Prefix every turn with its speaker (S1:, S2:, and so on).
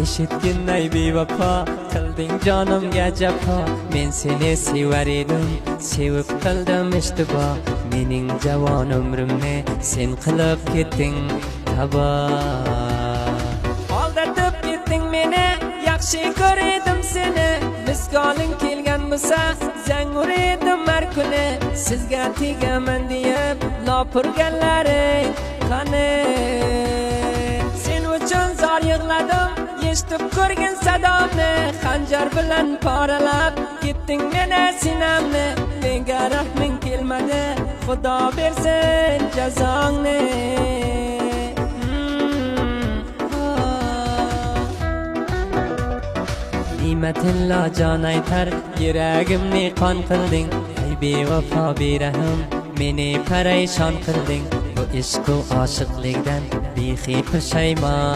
S1: eshitgin ey bevafo, qilding jonimga jafo. Men seni sevar edim, sevib qildim ishtibo. Mening javon umrimni sen qilib ketding tabo. Aldatib ketding meni, yaxshi ko'rdim seni. Misqoling kelgan bo'lsa, zang urdim har kuni. Sizga tegaman deb lopurganlaring qani? Sen uchun zor yig'ladim, eshitib ko'rgin sadomni. Xanjar bilan poralab ketding meni sinamni. Menga rahming kelmadi, Xudo bersin jazongni. Nimatillo jon aytar, yuragimni qon qilding. Ey bevafo berahim, meni parishon qilding. Bu ishq u oshiqlikdan bexi pushaymon.